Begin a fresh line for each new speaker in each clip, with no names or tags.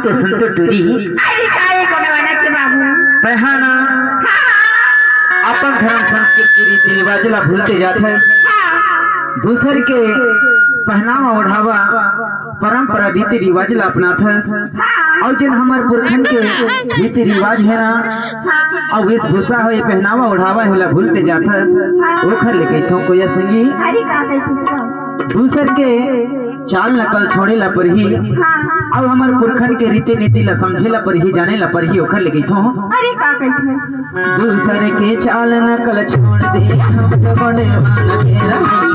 तो संतो टुरी
अरे काय कोणावनाचे बाबू
पहना अपन धर्म संस्कृति रीति रिवाजला भूलते जात है। दूसर के पहनावा ओढ़ावा परंपरा रीति रिवाजला अपनात है। और जिन हमार पुरखन के रीति रिवाज है ना और वेशभूषा हो पहनावा ओढ़ावा होला भूलते जात है। ओखर लेके थो कोया संगी
अरे का कहती
दूसर के चाल नकल छोड़ेला पर ही और हमार पुरखन के रीति नीति ला समझेला पर ही जानेला पर ही ओखर लेके थो
अरे का कहती
दूसर के चाल नकल छोड़ दे हम तो बड़वाना के रही।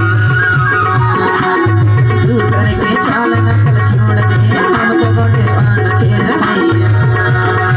दूसर के चाल नकल छोड़ दे हम तो बड़वाना के रही।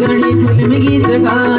गणी फिल्म गीत गाय